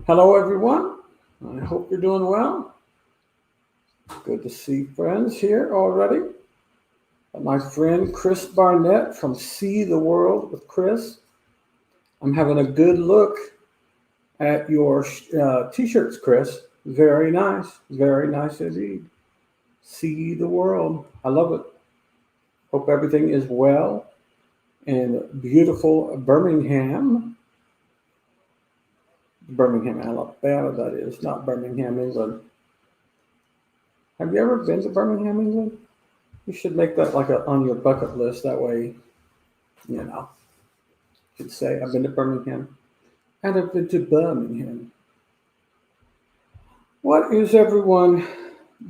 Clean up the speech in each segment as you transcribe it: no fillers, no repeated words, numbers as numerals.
Hello, everyone. I hope you're doing well. Good to see friends here already. My friend Chris Barnett from See the World with Chris. I'm having a good look at your t-shirts, Chris. Very nice indeed. See the World. I love it. Hope everything is well in beautiful Birmingham, Alabama, that is, not Birmingham, England. Have you ever been to Birmingham, England? You should make that like on your bucket list. That way, you know, you could say, I've been to Birmingham and I've been to Birmingham. What is everyone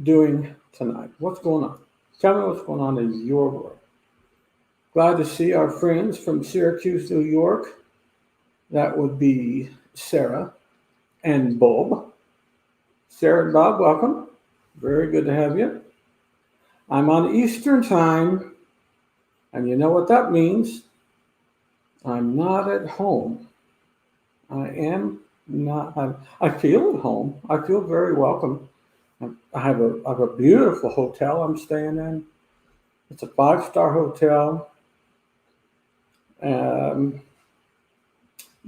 doing tonight? What's going on? Tell me what's going on in your world. Glad to see our friends from Syracuse, New York. That would be Sarah and Bob. Sarah and Bob, welcome. Very good to have you. I'm on Eastern Time, and you know what that means. I'm not at home. I am not. I feel at home. I feel very welcome. I have a beautiful hotel I'm staying in. It's a 5-star hotel.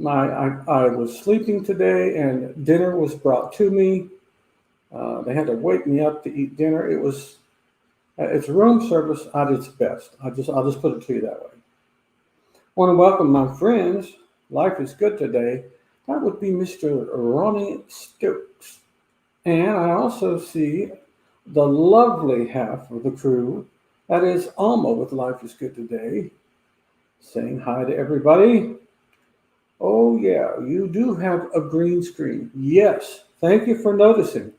I was sleeping today, and dinner was brought to me. They had to wake me up to eat dinner. It's room service at its best. I'll just put it to you that way. I want to welcome my friends. Life is good today. That would be Mr. Ronnie Stokes. And I also see the lovely half of the crew. That is Alma with Life is Good Today. Saying hi to everybody. Oh yeah, you do have a green screen. Yes, thank you for noticing.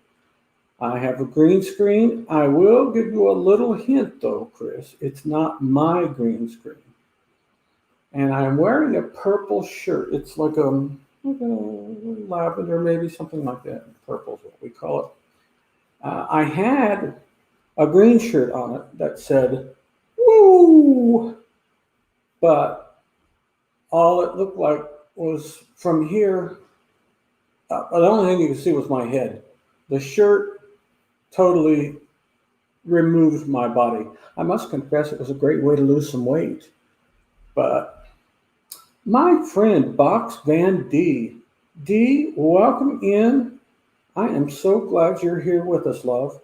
I have a green screen. I will give you a little hint though, Chris. It's not my green screen. And I'm wearing a purple shirt. It's like a lavender, maybe something like that. Purple is what we call it. I had a green shirt on it that said, woo! But all it looked like was from here. The only thing you could see was my head. The shirt totally removed my body. I must confess it was a great way to lose some weight. But my friend Box Van D. D, welcome in. I am so glad you're here with us, love.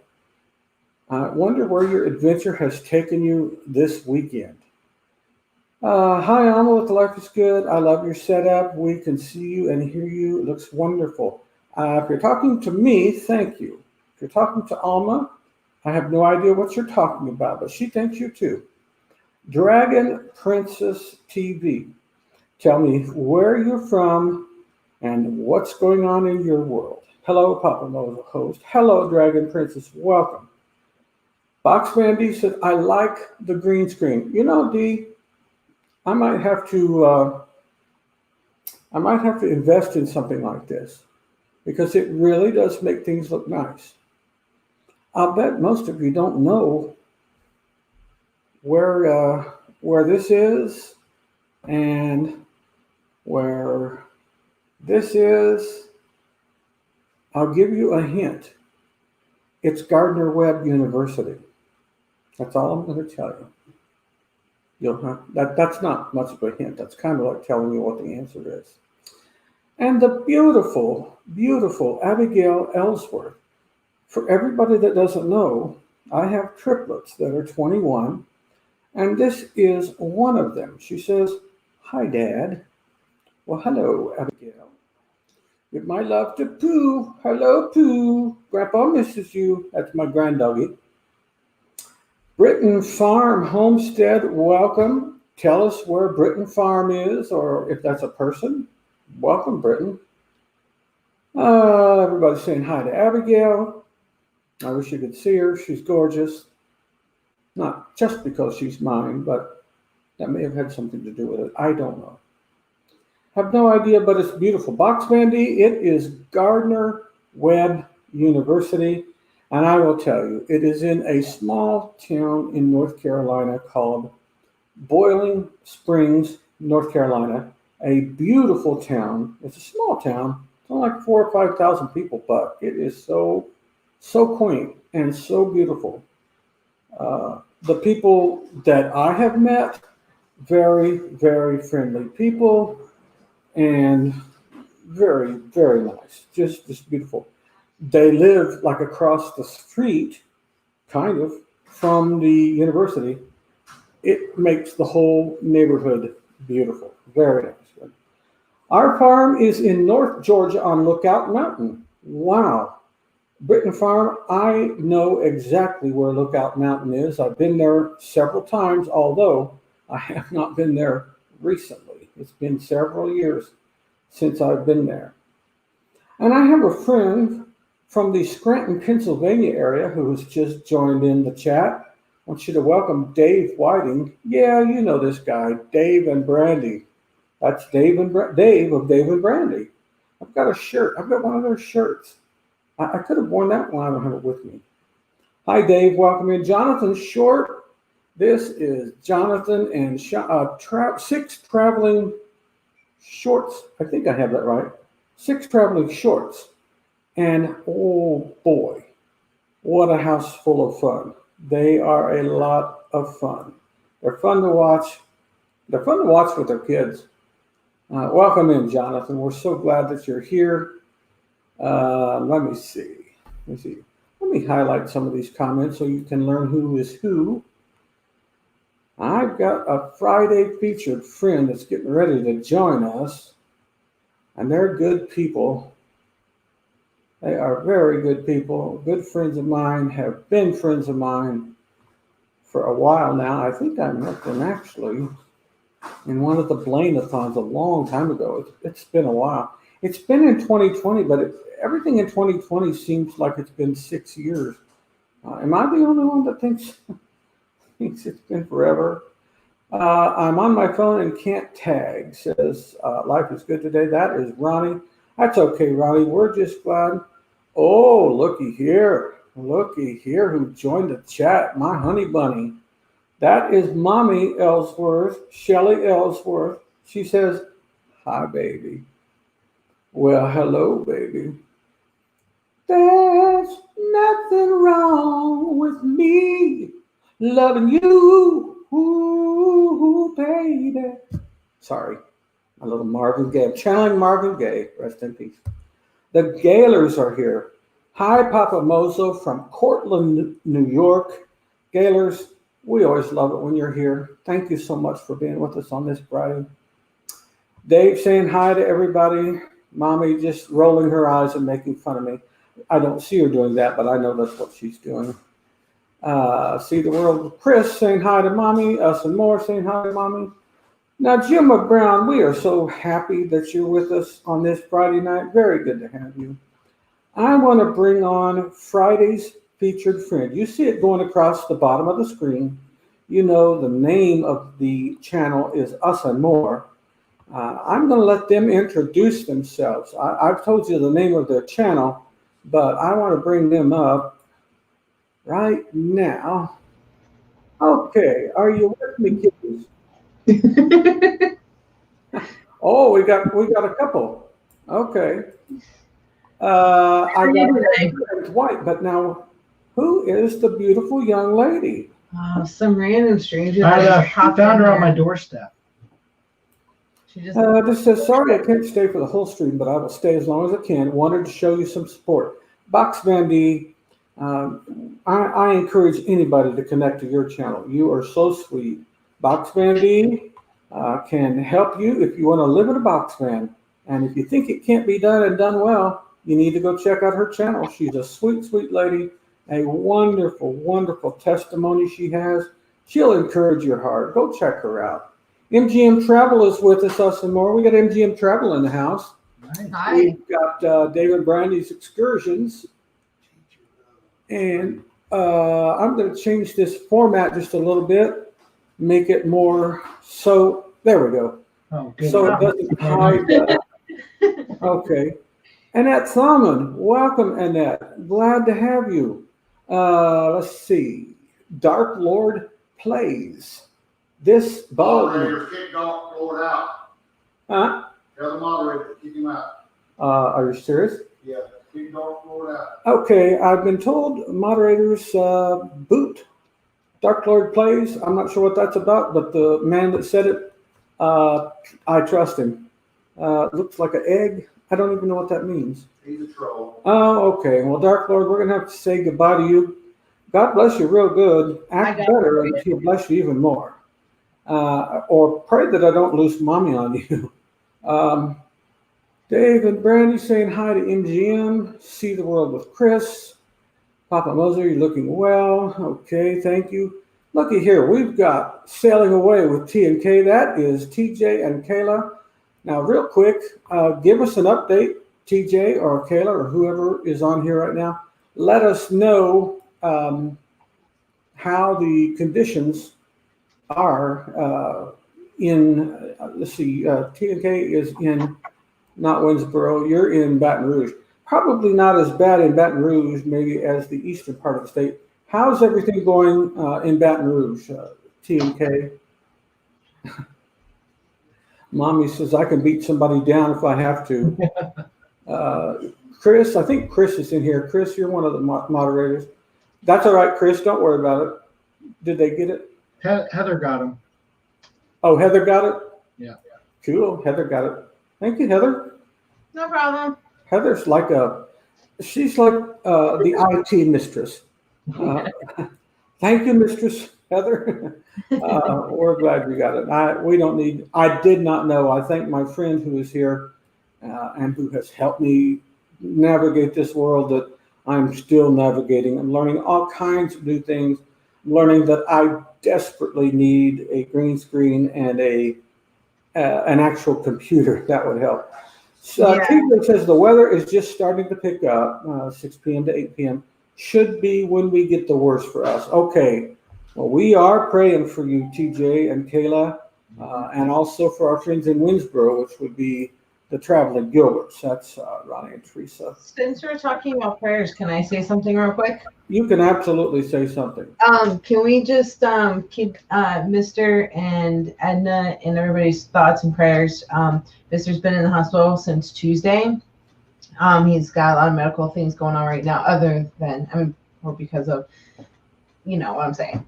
I wonder where your adventure has taken you this weekend. Hi, Alma with Life is Good. I love your setup. We can see you and hear you. It looks wonderful. If you're talking to me, thank you. If you're talking to Alma, I have no idea what you're talking about, but she thanks you too. Dragon Princess TV. Tell me where you're from and what's going on in your world. Hello, Papa Mo's host. Hello, Dragon Princess. Welcome. Boxman D said, I like the green screen. You know, D, I might have to invest in something like this because it really does make things look nice. I'll bet most of you don't know where this is and where this is. I'll give you a hint. It's Gardner Webb University. That's all I'm going to tell you. That's not much of a hint. That's kind of like telling you what the answer is. And the beautiful, beautiful Abigail Ellsworth. For everybody that doesn't know, I have triplets that are 21, and this is one of them. She says, hi, Dad. Well, hello, Abigail. Give my love to Pooh. Hello, Pooh. Grandpa misses you. That's my granddoggy. Britton Farm Homestead, welcome. Tell us where Britton Farm is, or if that's a person. Welcome, Britton. Everybody's saying hi to Abigail. I wish you could see her. She's gorgeous. Not just because she's mine, but that may have had something to do with it. I don't know. Have no idea, but it's beautiful. Box Bandy, it is Gardner Webb University. And I will tell you, it is in a small town in North Carolina called Boiling Springs, North Carolina. A beautiful town. It's a small town, It's only like 4,000 or 5,000 people, but it is so quaint and so beautiful. The people that I have met, very, very friendly people and very nice. Just beautiful. They live like across the street, kind of, from the university. It makes the whole neighborhood beautiful. Very nice. Our farm is in North Georgia on Lookout Mountain. Wow. Britton Farm, I know exactly where Lookout Mountain is. I've been there several times, although I have not been there recently. It's been several years since I've been there. And I have a friend from the Scranton, Pennsylvania area who has just joined in the chat. I want you to welcome Dave Whiting. Yeah, you know this guy, Dave and Brandy. That's Dave Dave of Dave and Brandy. I've got a shirt. I've got one of their shirts. I could have worn that one. I don't have it with me. Hi, Dave. Welcome in. Jonathan Short. This is Jonathan and Six Traveling Shorts. I think I have that right. Six Traveling Shorts. And oh boy, what a house full of fun. They are a lot of fun. They're fun to watch. They're fun to watch with their kids. Welcome in, Jonathan. We're so glad that you're here. Let me see. Let me highlight some of these comments so you can learn who is who. I've got a Friday featured friend that's getting ready to join us, and they're good people. They are very good people. Good friends of mine, have been friends of mine for a while now. I think I met them actually in one of the Blaine-a-thons a long time ago. It's been a while. It's been in 2020, but everything in 2020 seems like it's been 6 years. Am I the only one that thinks it's been forever? I'm on my phone and can't tag, says life is good today. That is Ronnie. That's okay, Ronnie. We're just glad. Oh, looky here who joined the chat. My honey bunny. That is Mommy Ellsworth, Shelly Ellsworth. She says, hi, baby. Well, hello, baby. There's nothing wrong with me loving you, ooh, baby. Sorry, a little Marvin Gaye. I'm channeling Marvin Gaye. Rest in peace. The Gaylors are here. Hi, Papa Mozo from Cortland, New York. Gaylors, we always love it when you're here. Thank you so much for being with us on this Friday. Dave saying hi to everybody. Mommy just rolling her eyes and making fun of me. I don't see her doing that, but I know that's what she's doing. See the world. Chris saying hi to Mommy. Us and more saying hi to Mommy. Now, Jim McBrown, we are so happy that you're with us on this Friday night. Very good to have you. I want to bring on Friday's featured friend. You see it going across the bottom of the screen. You know the name of the channel is Us and More. I'm going to let them introduce themselves. I've told you the name of their channel, but I want to bring them up right now. Okay, are you with me, kids? Oh, we got a couple. Okay. I got white, but now who is the beautiful young lady? Some random stranger. I found her on my doorstep. She just This says, sorry, I can't stay for the whole stream, but I will stay as long as I can. Wanted to show you some support. Box Van D, I encourage anybody to connect to your channel. You are so sweet. Box Van D can help you if you want to live in a box van. And if you think it can't be done and done well, you need to go check out her channel. She's a sweet, sweet lady. A wonderful, wonderful testimony she has. She'll encourage your heart. Go check her out. MGM Travel is with us and more. We got MGM Travel in the house. Nice. Hi. We've got David Brandy's Excursions. And I'm going to change this format just a little bit, make it more so. There we go. Oh, good. So it doesn't hide that. Okay. Annette Thurman, welcome, Annette. Glad to have you. Let's see. Dark Lord Plays. This ball. Moderator, kick Dark Lord out. Huh? Tell the moderator to kick him out. Are you serious? Yeah, keep going forward out. Okay, I've been told moderators boot Dark Lord Plays. I'm not sure what that's about, but the man that said it, I trust him. Looks like an egg. I don't even know what that means. He's a troll. Oh, okay. Well, Dark Lord, we're going to have to say goodbye to you. God bless you real good. Act better and he'll bless you even more. Or pray that I don't lose mommy on you. Dave and Brandy saying hi to MGM. See the world with Chris. Papa Moser, you're looking well. Okay, thank you. Looky here, we've got Sailing Away with T and K. That is TJ and Kayla. Now, real quick, give us an update, TJ or Kayla or whoever is on here right now. Let us know how the conditions are in, let's see, T and K is in, not Winsboro, you're in Baton Rouge. Probably not as bad in Baton Rouge, maybe as the eastern part of the state. How's everything going in Baton Rouge, T and K? Mommy says I can beat somebody down if I have to. Chris, I think Chris is in here. Chris, you're one of the moderators. That's all right, Chris. Don't worry about it. Did they get it? Heather got him. Oh, Heather got it? Yeah. Cool. Heather got it. Thank you, Heather. No problem. Heather's like she's like the IT mistress. Thank you, Mistress Heather. We're glad we got it. I did not know. I thank my friend who is here and who has helped me navigate this world that I'm still navigating. I'm learning all kinds of new things. I'm learning that I desperately need a green screen and an actual computer. That would help. So, Yeah. TJ says the weather is just starting to pick up, 6 p.m. to 8 p.m. Should be when we get the worst for us. Okay. Well, we are praying for you, TJ and Kayla, and also for our friends in Winsboro, which would be the Traveling Gilberts. That's Ronnie and Teresa. Since we're talking about prayers, can I say something real quick? You can absolutely say something. Can we just keep Mr. and Edna in everybody's thoughts and prayers? Mr's been in the hospital since Tuesday. He's got a lot of medical things going on right now, other than, or because of, you know what I'm saying.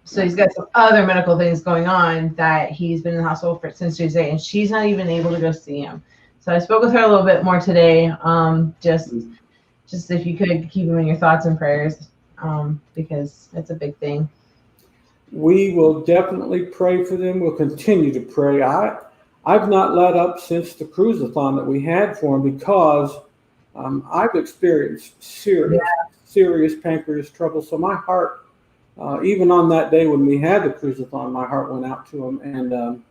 So he's got some other medical things going on that he's been in the hospital since Tuesday, and she's not even able to go see him. So I spoke with her a little bit more today. Just if you could keep him in your thoughts and prayers, because it's a big thing. We will definitely pray for them. We'll continue to pray. I've not let up since the cruise-a-thon that we had for him because I've experienced serious pancreas trouble. So my heart, even on that day when we had the cruise-a-thon, my heart went out to him. And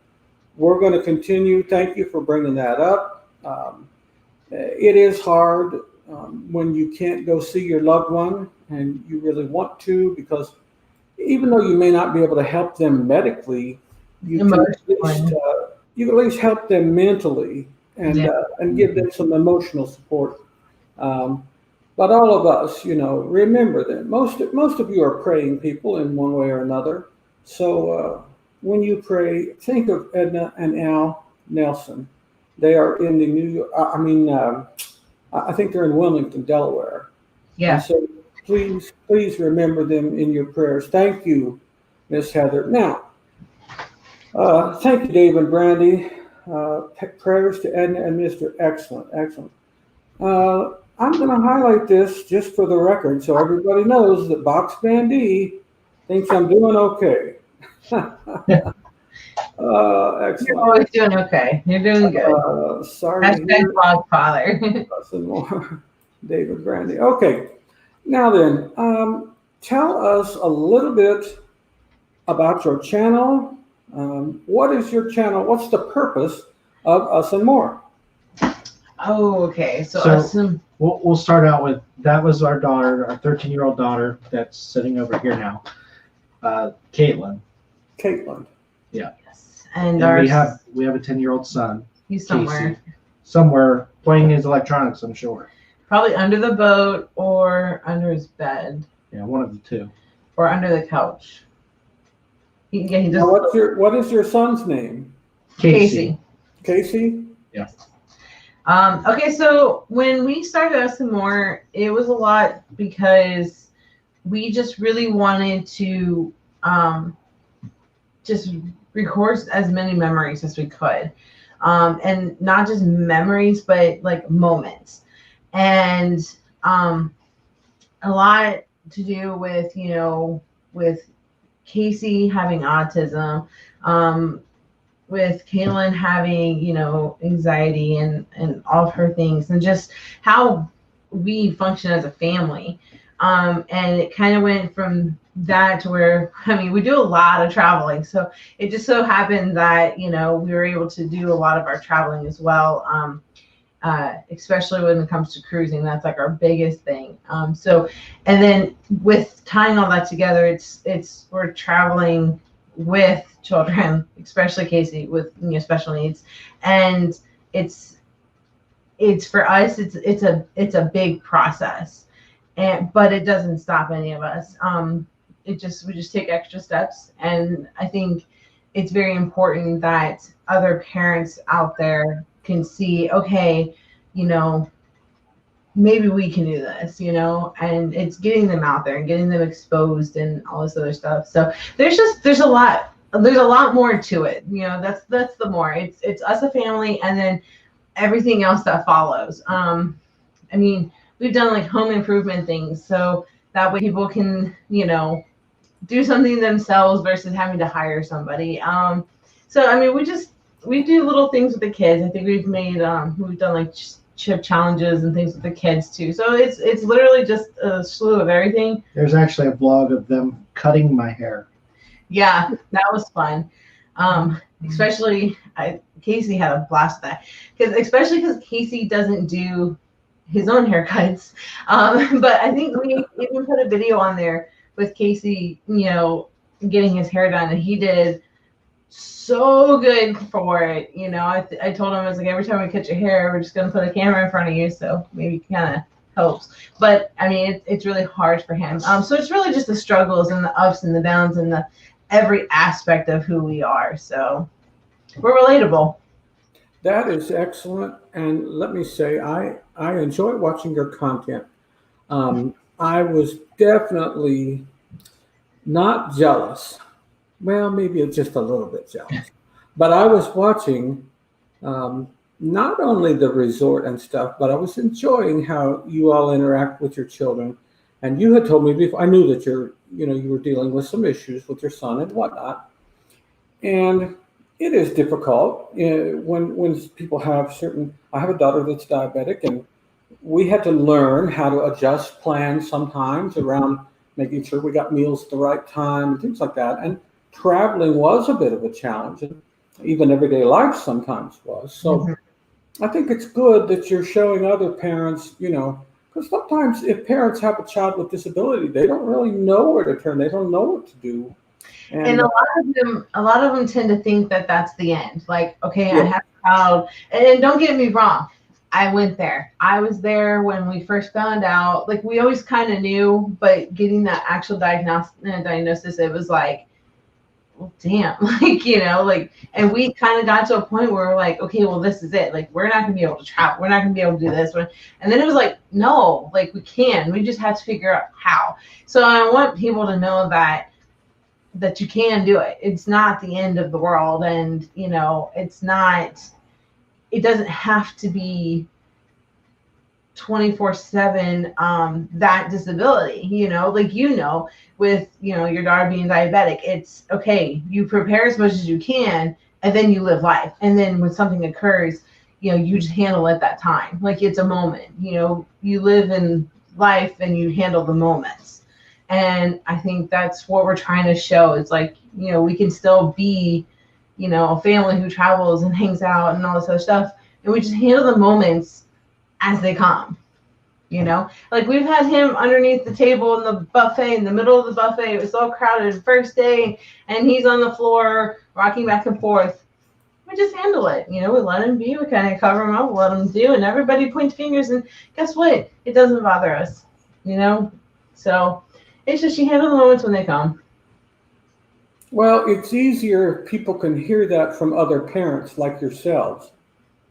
we're going to continue. Thank you for bringing that up. It is hard when you can't go see your loved one and you really want to, because even though you may not be able to help them medically, you can at least help them mentally and give them some emotional support. But all of us, remember that most of you are praying people in one way or another. So when you pray, think of Edna and Al Nelson. They are in the New York. I think they're in Wilmington, Delaware. Yeah. And so please remember them in your prayers. Thank you, Miss Heather. Now, thank you, Dave and Brandy. Prayers to Edna and Mr. Excellent. I'm going to highlight this just for the record so everybody knows that Box Bandy thinks I'm doing okay. Excellent. You're always doing okay. You're doing good. Sorry. Hashtag blog father. Some more. David Brandy. Okay. Now then, tell us a little bit about your channel. What is your channel? What's the purpose of Us and More? Oh, okay. So we'll start out with, that was our daughter, our 13-year-old daughter that's sitting over here now, Caitlin. Yes. And we have a 10-year-old son. He's somewhere. Casey, somewhere playing his electronics, I'm sure. Probably under the boat or under his bed. Yeah, one of the two. Or under the couch. He just. Now what is your son's name? Casey. Casey? Yeah. Okay, so when we started Us and More, it was a lot because we just really wanted to just record as many memories as we could. And not just memories, but like moments. And a lot to do with, with Casey having autism, with Kaylin having, anxiety and all of her things, and just how we function as a family. And it kind of went from that to where, we do a lot of traveling. So it just so happened that, we were able to do a lot of our traveling as well. Especially when it comes to cruising, that's like our biggest thing. So, and then with tying all that together, it's we're traveling with children, especially Casey with special needs, and it's for us, it's a big process, but it doesn't stop any of us. We just take extra steps, and I think it's very important that other parents out there can see, okay, maybe we can do this, and it's getting them out there and getting them exposed and all this other stuff. So there's a lot more to it. That's the more. It's us a family, and then everything else that follows. We've done like home improvement things, so that way people can, do something themselves versus having to hire somebody. We do little things with the kids. I think we've done like chip challenges and things with the kids too. So it's literally just a slew of everything. There's actually a vlog of them cutting my hair. Yeah, that was fun. Especially Casey had a blast with that, especially because Casey doesn't do his own haircuts. But I think we even put a video on there with Casey, getting his hair done, and he did so good for it. I told him, I was like, every time we cut your hair, we're just gonna put a camera in front of you, so maybe kind of helps. But it's really hard for him. So it's really just the struggles and the ups and the downs and the every aspect of who we are. So we're relatable. That is excellent. And let me say, I enjoy watching your content. I was definitely not jealous. Well, maybe just a little bit jealous. But I was watching not only the resort and stuff, but I was enjoying how you all interact with your children. And you had told me before, I knew that you were dealing with some issues with your son and whatnot. And it is difficult when people have I have a daughter that's diabetic, and we had to learn how to adjust plans sometimes around making sure we got meals at the right time and things like that. And traveling was a bit of a challenge, and even everyday life sometimes was. So I think it's good that you're showing other parents, because sometimes if parents have a child with disability, they don't really know where to turn. They don't know what to do. And a lot of them tend to think that that's the end. Like, okay, I have a child. And don't get me wrong, I went there. I was there when we first found out. Like, we always kind of knew, but getting that actual diagnosis, it was like, well, damn, and we kind of got to a point where we're like, okay, well, this is it. Like, we're not gonna be able to travel. We're not gonna be able to do this. And then it was like, no, like, we can. We just have to figure out how. So I want people to know that you can do it. It's not the end of the world, and it's not. It doesn't have to be 24/7 that disability, with your daughter being diabetic. It's okay, you prepare as much as you can, and then you live life, and then when something occurs, you just handle it that time. Like, it's a moment. You live in life and you handle the moments. And I think that's what we're trying to show. It's like, we can still be a family who travels and hangs out and all this other stuff, and we just handle the moments as they come. Like, we've had him underneath the table in the buffet, in the middle of the buffet. It was so crowded first day, and he's on the floor rocking back and forth. We just handle it. We let him be. We kind of cover him up, let him do, and everybody points fingers, and guess what? It doesn't bother us. So it's just, you handle the moments when they come. Well, it's easier if people can hear that from other parents like yourselves.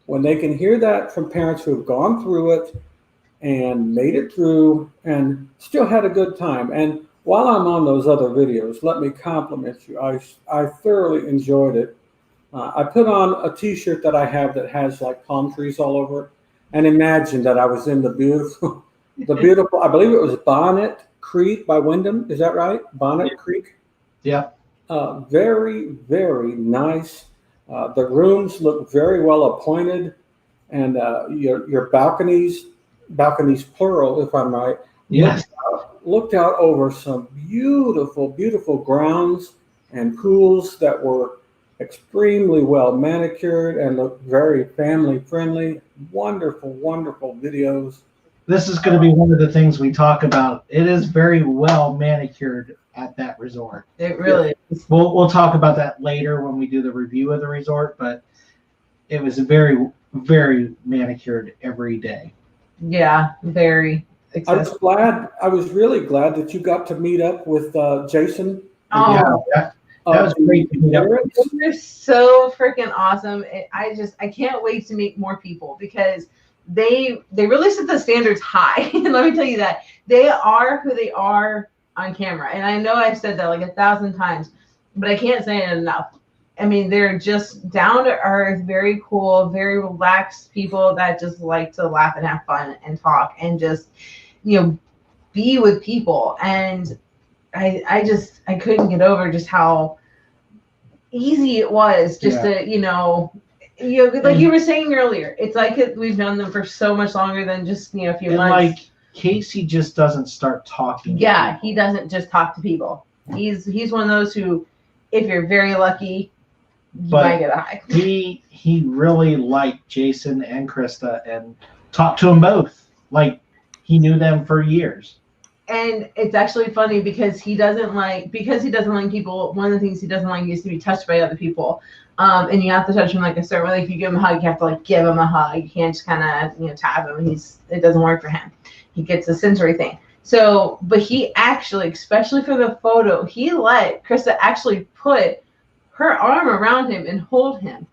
when they can hear that from parents who have gone through it and made it through and still had a good time. And while I'm on those other videos, let me compliment you. I thoroughly enjoyed it. I put on a t-shirt that I have that has like palm trees all over it, and imagine that I was in the beautiful, I believe it was Bonnet Creek by Wyndham. Is that right? Bonnet Creek? Yeah. Very, very nice. The rooms look very well appointed, and your balconies plural, if I'm right, Yes. looked out over some beautiful, beautiful grounds and pools that were extremely well manicured and looked very family friendly. Wonderful, wonderful videos. This is going to be one of the things we talk about. It is very well manicured at that resort. It really is. We'll talk about that later when we do the review of the resort, but it was very, very manicured every day. Yeah, very accessible. I was really glad that you got to meet up with Jason. Oh, Yeah, that was great to meet up with. they're so freaking awesome. I can't wait to meet more people because they really set the standards high. And let me tell you that they are who they are on camera. And I know I've said that like 1,000 times, but I can't say it enough. I mean, they're just down to earth, very cool, very relaxed people that just like to laugh and have fun and talk and just, be with people. And I couldn't get over just how easy it was just to, like you were saying earlier, it's like we've known them for so much longer than just, a few And months. like Casey just doesn't start talking. to Yeah, people. he doesn't just talk to people. He's one of those who, if you're very lucky, you But might get a high. He really liked Jason and Krista and talked to them both. Like he knew them for years. And it's actually funny because he doesn't like people. One of the things he doesn't like is to be touched by other people. And you have to touch him like a certain way. Like if you give him a hug, you have to like give him a hug. You can't just kind of tap him. It doesn't work for him. He gets a sensory thing. So, but he actually, especially for the photo, he let Krista actually put her arm around him and hold him.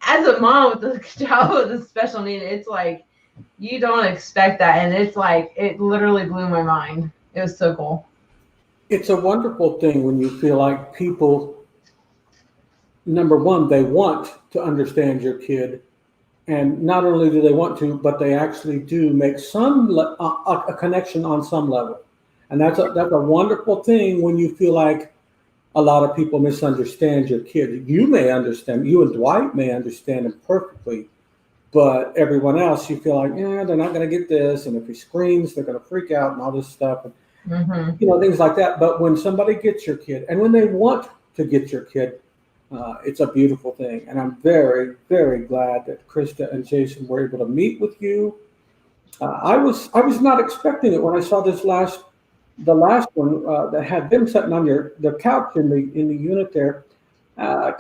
As a mom with a child with a special need, it's like you don't expect that, and it's like it literally blew my mind. It was so cool. It's a wonderful thing when you feel like people, number one, they want to understand your kid. And not only do they want to, but they actually do make a connection on some level. And that's a wonderful thing when you feel like a lot of people misunderstand your kid. You and Dwight may understand him perfectly, but everyone else, you feel like, they're not going to get this. And if he screams, they're going to freak out and all this stuff. And, things like that. But when somebody gets your kid and when they want to get your kid, it's a beautiful thing. And I'm very, very glad that Krista and Jason were able to meet with you. I was not expecting it when I saw the last one that had them sitting on the couch in the unit there,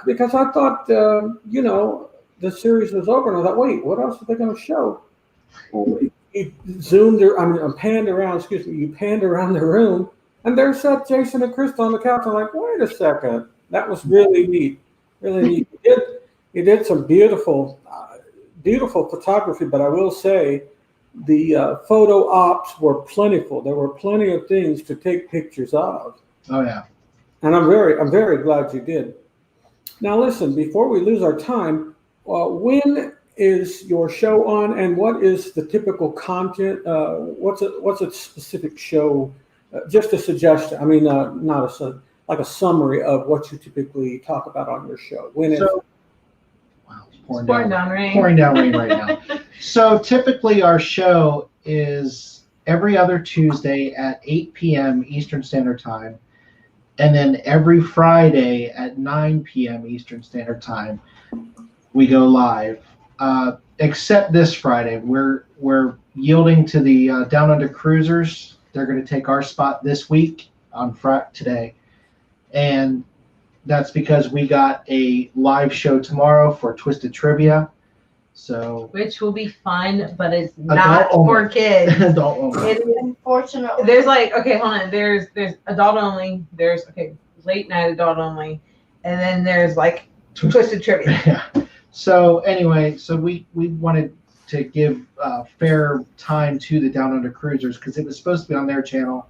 because I thought, the series was over, and I thought, wait, what else are they going to show? Well, you panned around the room, and there sat Jason and Krista on the couch. I'm like, wait a second, that was really neat, really neat. You did some beautiful photography, but I will say the photo ops were plentiful. There were plenty of things to take pictures of. Oh yeah. And I'm very glad you did. Now listen, before we lose our time, when is your show on, and what is the typical content? What's a specific show? Just a suggestion. I mean, not like a summary of what you typically talk about on your show. When is? Wow, it's Pouring down rain. Pouring down rain right now. So typically our show is every other Tuesday at 8 p.m. Eastern Standard Time. And then every Friday at 9 p.m. Eastern Standard Time, we go live. Except this Friday, we're yielding to the Down Under Cruisers. They're going to take our spot this week on today. And that's because we got a live show tomorrow for Twisted Trivia. So Which will be fun, but it's Adult not only. for kids. adult only. It is. Unfortunately. There's like, okay, hold on. There's adult only. There's late night adult only, and then there's like Twisted Trivia. Yeah. So anyway, so we wanted to give fair time to the Down Under Cruisers because it was supposed to be on their channel,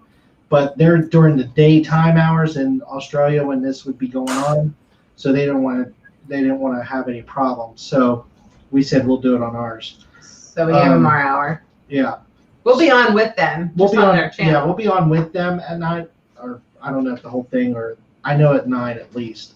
but they're during the daytime hours in Australia when this would be going on, so they didn't want to have any problems. So we said we'll do it on ours. So we give them our hour. Yeah, We'll be on with them. we'll just be on their channel. Yeah, we'll be on with them at 9, or I don't know if the whole thing, or I know at 9 at least.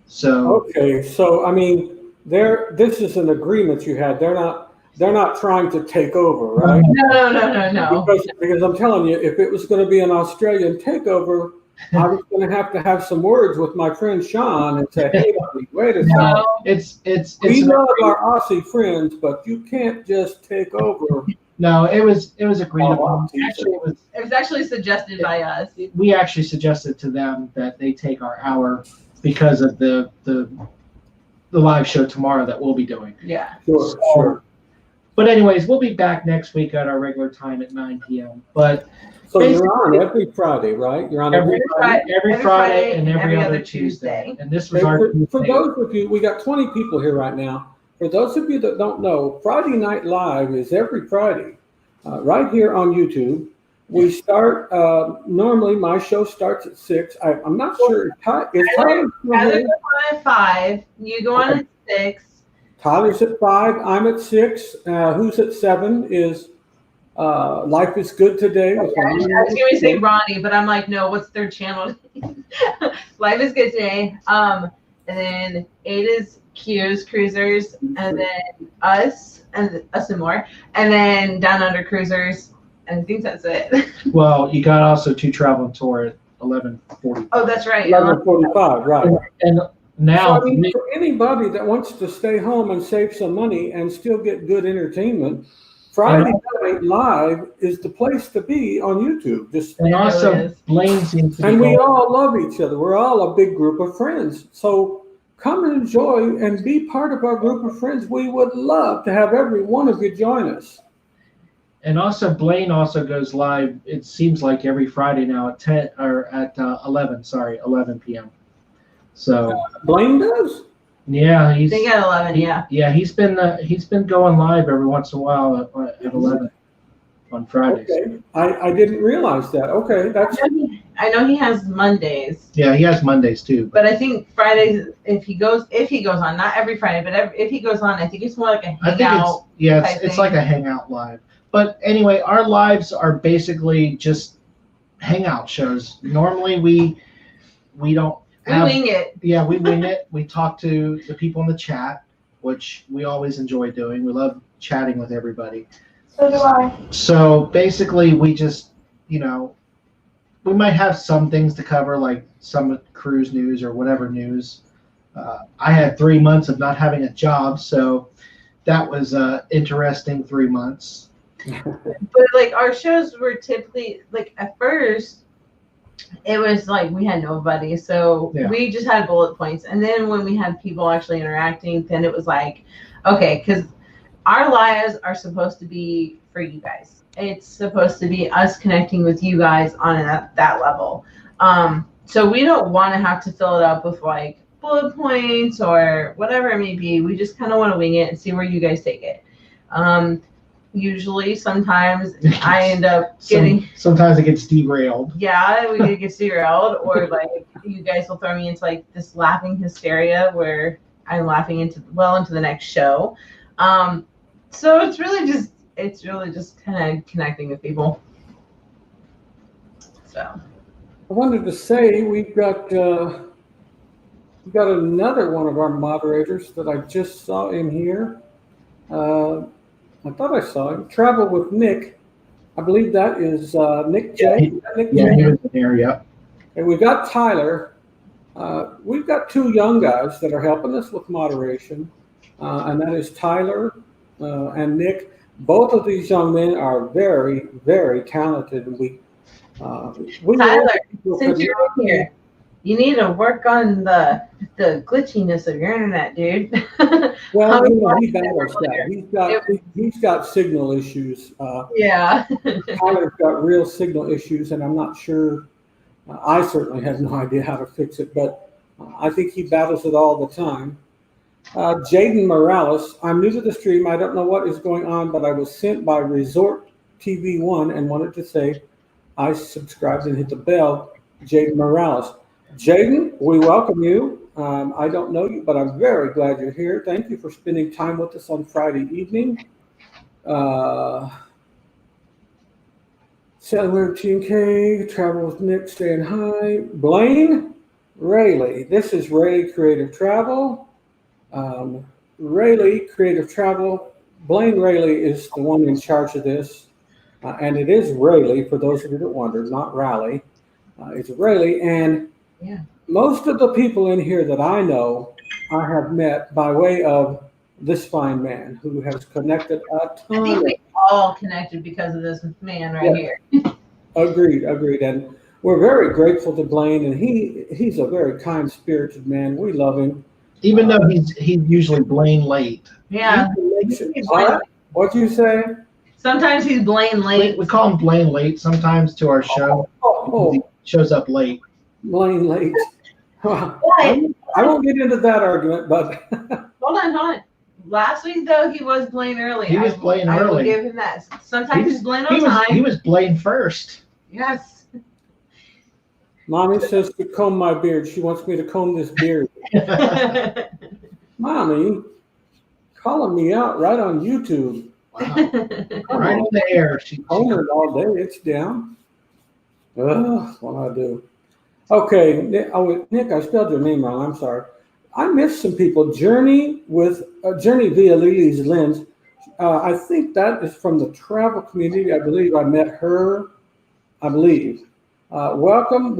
So Okay, so I mean, this is an agreement you had. They're not trying to take over, right? No. Because I'm telling you, if it was going to be an Australian takeover, I was going to have some words with my friend Sean and say, hey, wait a second. No. it's We an love agreement. our Aussie friends, but you can't just take over. No, it was agreed Oh, upon. wow. Actually, It was actually suggested by us. we actually suggested to them that they take our hour because of the live show tomorrow that we'll be doing. Yeah. Sure. But anyways, we'll be back next week at our regular time at 9 p.m. But So you're on every Friday, right? You're on every Friday and every other Tuesday. Tuesday. And this was Okay, our for Tuesday. those of you, we got 20 people here right now. For those of you that don't know, Friday Night Live is every Friday, right here on YouTube. We start, normally my show starts at 6. I'm not sure, is Tyler still Tyler here? goes on at 5. You go on at 6. Tyler's at 5, I'm at 6. Who's at 7 is Life is Good Today. I was going to say Ronnie, but I'm like, no, what's their channel? Life is Good Today. And then 8 is Q's Cruisers, and then us and more, and then Down Under Cruisers. And I think that's it. Well, you got also 2 Traveling Tour at 11:40. Oh, that's right. 11:45, right. And So, now, I mean, for anybody that wants to stay home and save some money and still get good entertainment, Friday Night Live is the place to be on YouTube. and also is. Blaine seems to be And we going- all love each other. We're all a big group of friends. So come and enjoy and be part of our group of friends. We would love to have every one of you join us. And also Blaine also goes live. It seems like every Friday now at 10 or at 11 p.m. So Blaine does? yeah, I he's think at 11, yeah. yeah he's been going live every once in a while at 11 on Fridays. Okay. I didn't realize that. Okay, that's I know he has Mondays, Yeah, he has Mondays too. but I think Fridays, if he goes on, not every Friday, but if he goes on, I think it's more like a I think hangout. it's type like thing. a hangout live. But anyway, our lives are basically just hangout shows. Normally we don't We have, wing it. yeah, we wing it. We talk to the people in the chat, which we always enjoy doing. We love chatting with everybody. So do I. So basically, we just, we might have some things to cover, like some cruise news or whatever news. I had 3 months of not having a job, so that was interesting 3 months. But like our shows were typically like at first it was like we had nobody, so Yeah. we just had bullet points, and then when we had people actually interacting, then it was like, okay, because our lives are supposed to be for you guys. It's supposed to be us connecting with you guys on that level. So we don't want to have to fill it up with like bullet points or whatever it may be. We just kind of want to wing it and see where you guys take it. Usually, sometimes I end up getting, Sometimes it gets derailed. yeah, we could get derailed, or like you guys will throw me into like this laughing hysteria where I'm laughing into the next show. So it's really just kind of connecting with people. So I wanted to say we've got another one of our moderators that I just saw in here. I thought I saw him. Travel with Nick. I believe that is Nick J. Is that Nick Yeah, J? he was in there, yeah. And we got Tyler. We've got 2 young guys that are helping us with moderation, and that is Tyler and Nick. Both of these young men are very, very talented. And we Tyler, since you're in here, you need to work on the glitchiness of your internet, dude. Well, he battles that. He's got signal issues. Yeah. Tyler's got real signal issues, and I'm not sure. I certainly have no idea how to fix it, but I think he battles it all the time. Jaden Morales, I'm new to the stream. I don't know what is going on, but I was sent by Resort TV One and wanted to say I subscribed and hit the bell. Jaden Morales. Jaden, we welcome you. I don't know you, but I'm very glad you're here. Thank you for spending time with us on Friday evening. Celebrate Team K, travel with Nick, staying high. Blaine Rayleigh. This is Rayleigh Creative Travel. Rayleigh Creative Travel. Blaine Rayleigh is the one in charge of this. And it is Rayleigh, for those of you that wonder, not Raleigh. It's Rayleigh. And Yeah. most of the people in here that I know, I have met by way of this fine man who has connected a I ton. think we all connected because of this man right here. Agreed. And we're very grateful to Blaine, and he's a very kind-spirited man. We love him. Even though he's usually Blaine late. Yeah. What? What'd you say? Sometimes he's Blaine late. We call him Blaine late sometimes to our show. Oh, He shows up late. Blaine late. But, I won't get into that argument, but hold on. Last week though, he was Blaine early. He was Blaine I will early. give him that. Sometimes he's Blaine He on was, he time. was Blaine first. Yes. Mommy says to comb my beard. She wants me to comb this beard. Mommy, calling me out right on YouTube. Wow. Right on the air. She Comb it all day. It's down. Ugh, what do I do? Okay, Nick, I spelled your name wrong. I'm sorry. I missed some people. Journey via Lily's lens. I think that is from the travel community. I believe I met her. I believe. Welcome.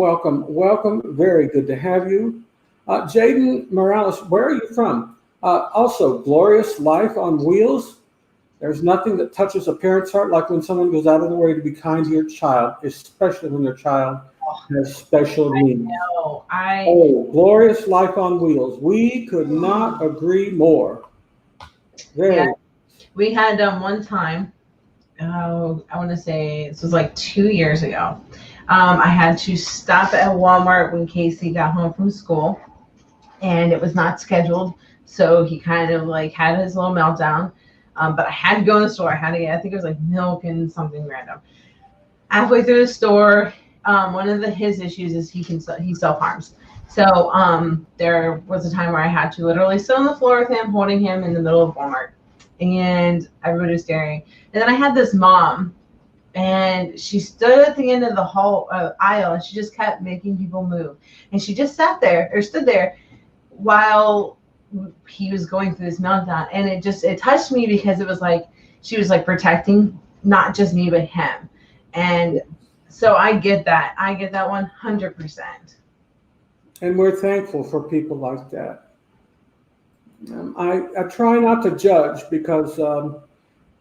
Very good to have you. Jaden Morales, where are you from? Also, Glorious Life on Wheels. There's nothing that touches a parent's heart like when someone goes out of the way to be kind to your child, especially when your child has special needs. No, Oh, Glorious Life on Wheels. We could not agree more. Very. Yeah. We had one time, I want to say this was like 2 years ago. I had to stop at Walmart when Casey got home from school, and it was not scheduled. So he kind of like had his little meltdown. But I had to go in the store. I had to get, I think it was like milk and something random. Halfway through the store, one of his issues is he self-harms. So there was a time where I had to literally sit on the floor with him, holding him in the middle of Walmart. And everybody was staring. And then I had this mom, and she stood at the end of the aisle, and she just kept making people move. And she just stood there while he was going through this meltdown. And it touched me because it was like she was like protecting not just me but him. And so I get that 100%. And we're thankful for people like that. I try not to judge because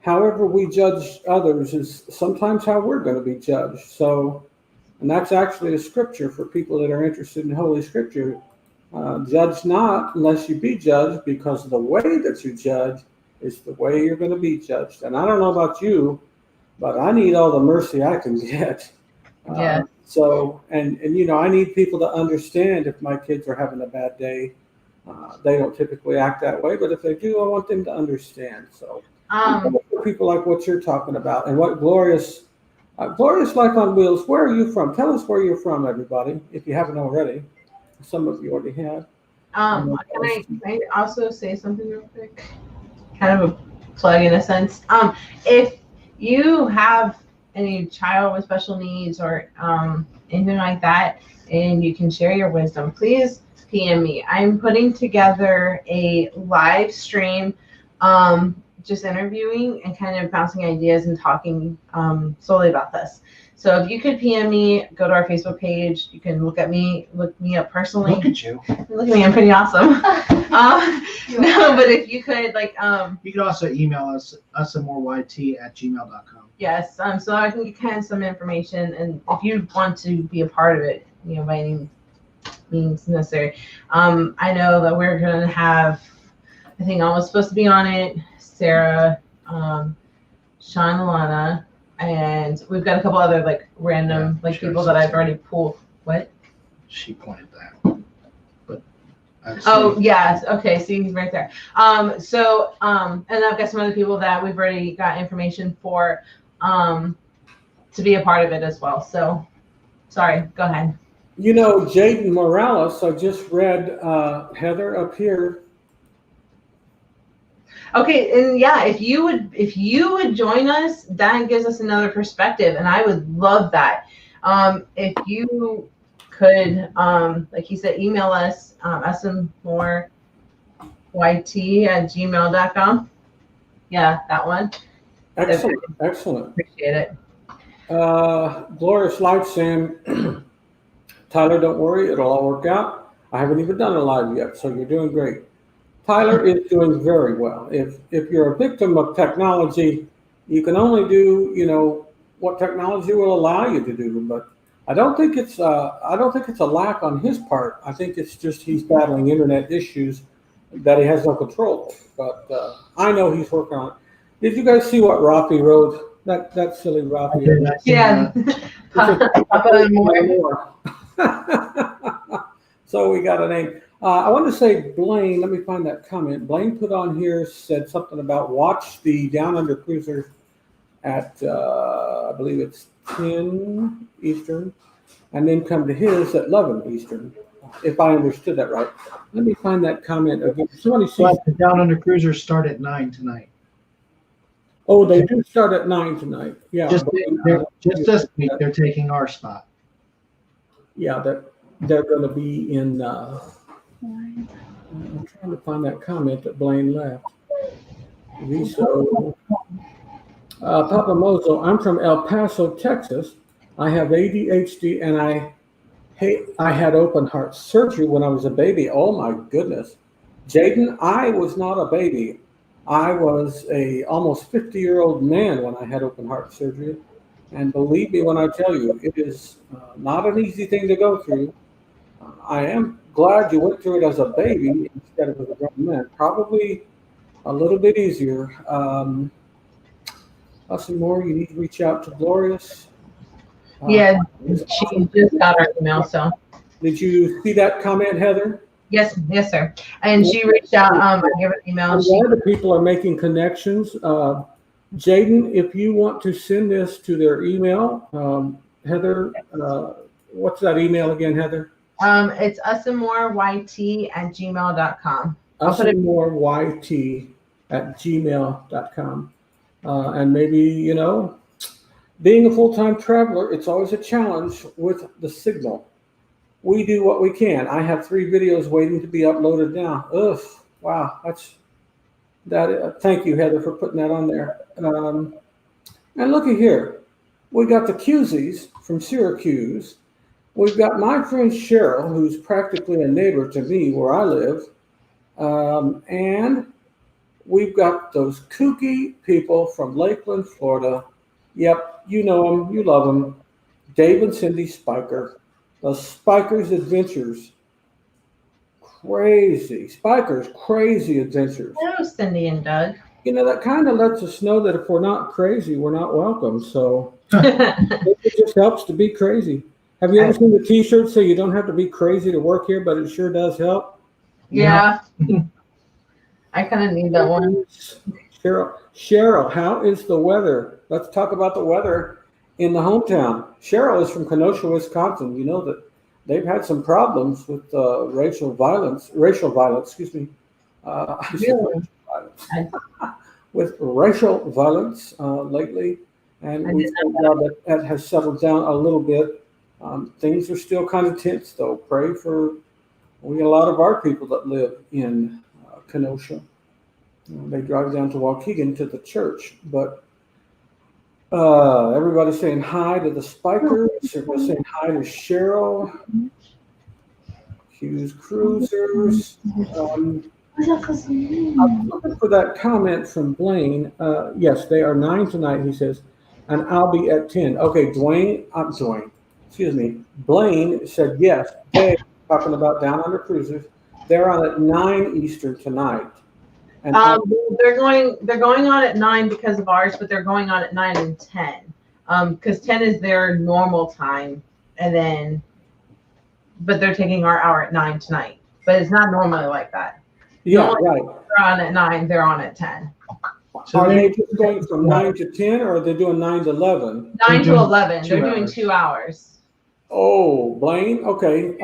however we judge others is sometimes how we're going to be judged. So, and that's actually a scripture for people that are interested in Holy Scripture. Judge not unless you be judged, because the way that you judge is the way you're going to be judged. And I don't know about you, but I need all the mercy I can get. Yeah. So, and you know, I need people to understand if my kids are having a bad day. They don't typically act that way, but if they do, I want them to understand. So, for people like what you're talking about and what Glorious Life on Wheels, where are you from? Tell us where you're from, everybody, if you haven't already. Some of you already have. Can I also say something real quick? Kind of a plug in a sense. If you have any child with special needs or anything like that, and you can share your wisdom, please PM me. I'm putting together a live stream, just interviewing and kind of bouncing ideas and talking solely about this. So if you could PM me, go to our Facebook page. You can look me up personally. Look at you. Look at me, I'm pretty awesome. No, but if you could, like, You can also email us, usamoreyt@gmail.com. yes, so I can get kind of some information, and if you want to be a part of it, you know, by any means necessary. I know that we're gonna have, I think I was supposed to be on it, Sarah, Sean, Alana, and we've got a couple other like random Yeah, like sure, people that I've sure. already pulled. What? She pointed that. But Oh, yes. Okay. See, he's right there. And I've got some other people that we've already got information for, to be a part of it as well. So, sorry. Go ahead. You know, Jaden Morales, I just read Heather up here. Okay, and yeah, if you would join us, that gives us another perspective, and I would love that. If you could, like you said, email us, smoreyt@gmail.com. Yeah, that one. Excellent, excellent. Appreciate it. Glorious Light Sam. Tyler, don't worry, it'll all work out. I haven't even done a live yet, so you're doing great. Tyler is doing very well. If you're a victim of technology, you can only do, you know, what technology will allow you to do. But I don't think it's a lack on his part. I think it's just he's battling internet issues that he has no control over. But I know he's working on it. Did you guys see what Rafi wrote? That silly Rafi. Yeah. Papa and more. So we got a name. I want to say Blaine. Let me find that comment. Blaine put on here, said something about watch the Down Under Cruiser at I believe it's 10 Eastern, and then come to his at 11 Eastern. If I understood that right. Let me find that comment again. Somebody sees. But the Down Under Cruisers start at 9 tonight. Oh, they do start at 9 tonight. Yeah. Just this week, they're taking our spot. Yeah, they're going to be in. I'm trying to find that comment that Blaine left. So, Papa Mozo, I'm from El Paso, Texas. I have ADHD and I had open heart surgery when I was a baby. Oh my goodness. Jaden, I was not a baby. I was a almost 50-year-old man when I had open heart surgery. And believe me when I tell you, it is not an easy thing to go through. I am glad you went through it as a baby instead of as a grown man. Probably a little bit easier. Nothing more. You need to reach out to Glorious. Yeah, she just got our email. So. Did you see that comment, Heather? Yes, sir. And she reached out. I gave her an email. A lot of people are making connections. Jaden, if you want to send this to their email, Heather, what's that email again, Heather? It's usandmoreyt@gmail.com. usandmoreyt@gmail.com. And maybe, you know, being a full-time traveler, it's always a challenge with the signal. We do what we can. I have 3 videos waiting to be uploaded now. Ugh, wow, thank you, Heather, for putting that on there. And looky here, we got the Cusey's from Syracuse. We've got my friend Cheryl, who's practically a neighbor to me where I live. And we've got those kooky people from Lakeland, Florida. Yep, you know them, you love them. Dave and Cindy Spiker. The Spiker's Adventures. Crazy. Spiker's Crazy Adventures. Hello, Cindy and Doug. You know, that kind of lets us know that if we're not crazy, we're not welcome. So it just helps to be crazy. Have you ever seen the T-shirt say you don't have to be crazy to work here, but it sure does help? Yeah. I kind of need that one. Cheryl, how is the weather? Let's talk about the weather in the hometown. Cheryl is from Kenosha, Wisconsin. You know that they've had some problems with racial violence, excuse me. With racial violence lately. And we found out that has settled down a little bit. Things are still kind of tense, though. Pray for we got a lot of our people that live in Kenosha. They drive down to Waukegan to the church, but everybody's saying hi to the Spikers. Everybody's saying hi to Cheryl. Hughes Cruisers. I'm looking for that comment from Blaine. Yes, they are 9 tonight, he says, and I'll be at 10. Okay, Blaine said yes. They talking about Down Under Cruisers. They're on at 9 Eastern tonight. And they're going on at 9 because of ours, but they're going on at 9 and 10. Because 10 is their normal time, but they're taking our hour at 9 tonight. but it's not normally like that. Yeah, Normally right. they're on at 9, they're on at 10. So Are they- they just going from 9 to 10, or are they doing 9 to 11? 9 to doing 11, 2 they're doing hours. 2 hours. Oh, Blaine, okay.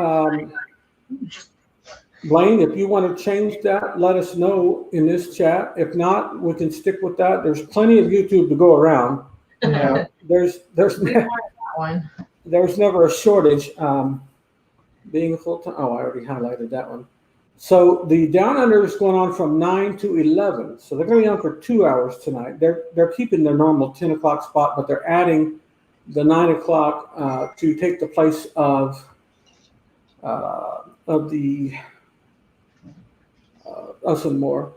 Blaine, if you want to change that, let us know in this chat. If not, we can stick with that. There's plenty of YouTube to go around. Yeah. There's We wanted that one. there's never a shortage. Being a full time. Oh, I already highlighted that one. So the Down Under is going on from 9 to 11. So they're going to be on for 2 hours tonight. They're keeping their normal 10 o'clock spot, but they're adding the 9 o'clock to take the place of the Us and More.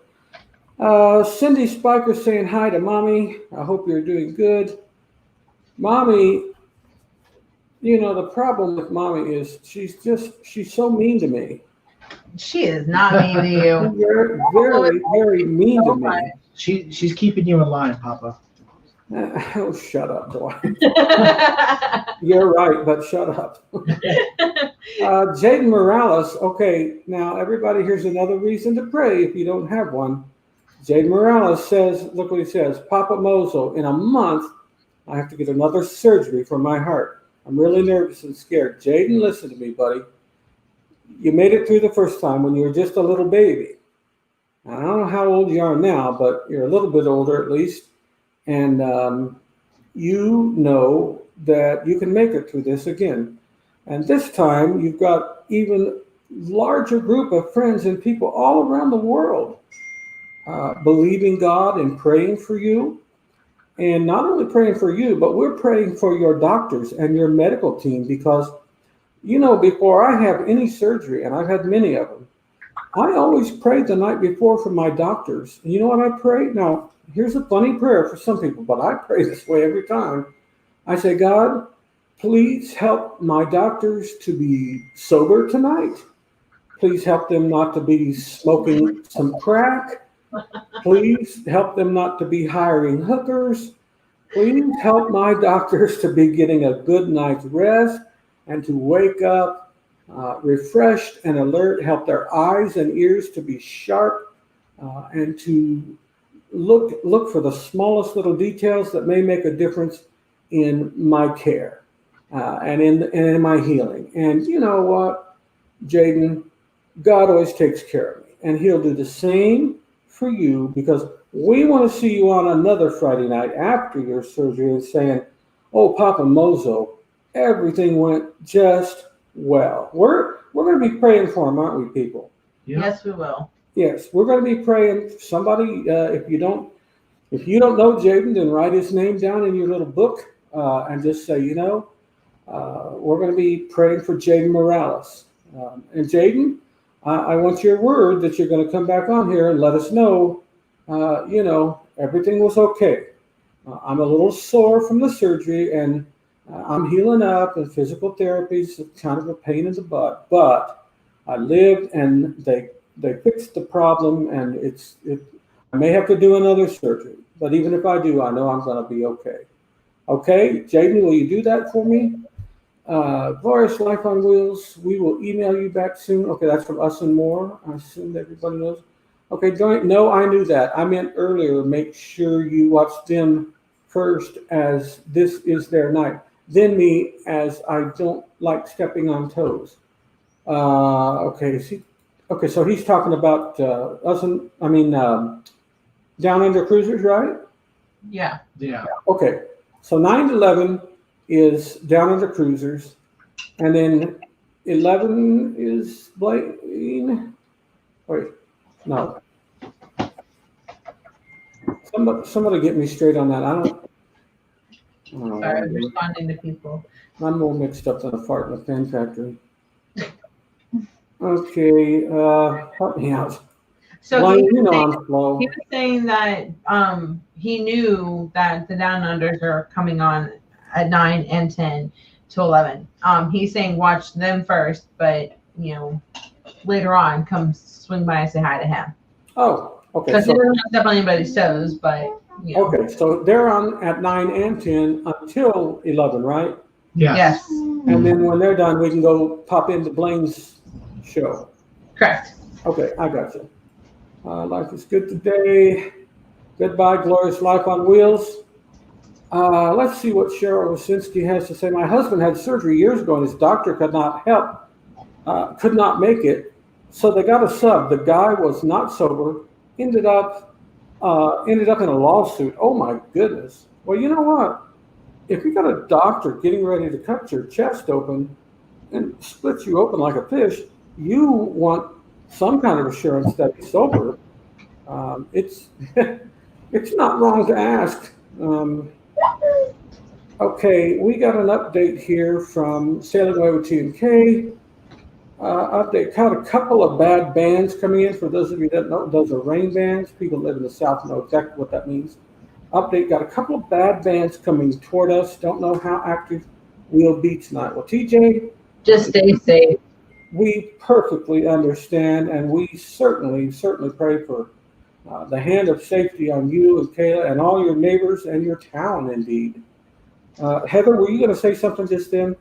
Cindy Spiker saying hi to Mommy. I hope you're doing good. Mommy, you know, the problem with Mommy is she's so mean to me. She is not mean to you. Very, very, very mean to me. She's keeping you in line, Papa. Oh, shut up, boy. You're right, but shut up. Jaden Morales. Okay, now everybody, here's another reason to pray if you don't have one. Jaden Morales says, look what he says, Papa Mozo, in a month, I have to get another surgery for my heart. I'm really nervous and scared. Jaden, listen to me, buddy. You made it through the first time when you were just a little baby. I don't know how old you are now, but you're a little bit older at least. And you know that you can make it through this again. And this time you've got even larger group of friends and people all around the world believing God and praying for you. And not only praying for you, but we're praying for your doctors and your medical team because, you know, before I have any surgery, and I've had many of them, I always prayed the night before for my doctors. And you know what I prayed? Now, here's a funny prayer for some people, but I pray this way every time. I say, God, please help my doctors to be sober tonight. Please help them not to be smoking some crack. Please help them not to be hiring hookers. Please help my doctors to be getting a good night's rest and to wake up refreshed and alert. Help their eyes and ears to be sharp and to look for the smallest little details that may make a difference in my care and in my healing. And you know what, Jaden, God always takes care of me, and He'll do the same for you because we want to see you on another Friday night after your surgery and saying, "Oh, Papa Mozo, everything went just well." We're going to be praying for him, aren't we, people? Yeah. Yes, we will. Yes, we're going to be praying. Somebody, if you don't know Jaden, then write his name down in your little book and just say, you know, we're going to be praying for Jaden Morales. And Jaden, I want your word that you're going to come back on here and let us know, you know, everything was okay. I'm a little sore from the surgery and I'm healing up, and physical therapy is kind of a pain in the butt, but I lived and they fixed the problem, and I may have to do another surgery, but even if I do, I know I'm going to be okay. Okay, Jaden, will you do that for me? Glorious Life on Wheels, we will email you back soon. Okay, that's from Us and More. I assume everybody knows. Okay, no, I knew that. I meant earlier, make sure you watch them first as this is their night. Then me as I don't like stepping on toes. Okay, so he's talking about Down Under Cruisers, right? Yeah. Yeah. Okay, so 9 to 11 is Down Under Cruisers, and then 11 is Blaine. Wait, no. Somebody get me straight on that. I don't know. Sorry, I'm responding to people. I'm more mixed up than a fart in a fan factory. Okay, help me out. So Blaine, he you know was I'm slow. saying that he knew that the Down Unders are coming on at 9 and 10 to 11. He's saying watch them first, but you know, later on, come swing by and say hi to him. Oh, okay. Because So, he doesn't want to step on anybody's toes, but you know. okay, so they're on at 9 and 10 until 11, right? Yes. Yes. And then when they're done, we can go pop into Blaine's show. Correct. Okay, I got you. Life is good today. Goodbye, glorious life on wheels. Let's see what Cheryl Wasinski has to say. My husband had surgery years ago, and his doctor could not make it, so they got a sub. The guy was not sober. Ended up in a lawsuit. Oh my goodness. Well, you know what? If you got a doctor getting ready to cut your chest open and split you open like a fish, you want some kind of assurance that he's sober. It's it's not wrong to ask. Okay, we got an update here from Sailing Away with T&K. Update, caught a couple of bad bands coming in. For those of you that know, those are rain bands. People that live in the South know exactly what that means. Update, got a couple of bad bands coming toward us. Don't know how active we'll be tonight. Well, TJ, Just stay safe. we perfectly understand, and we certainly pray for the hand of safety on you and Kayla and all your neighbors and your town, indeed. Heather, were you going to say something just then?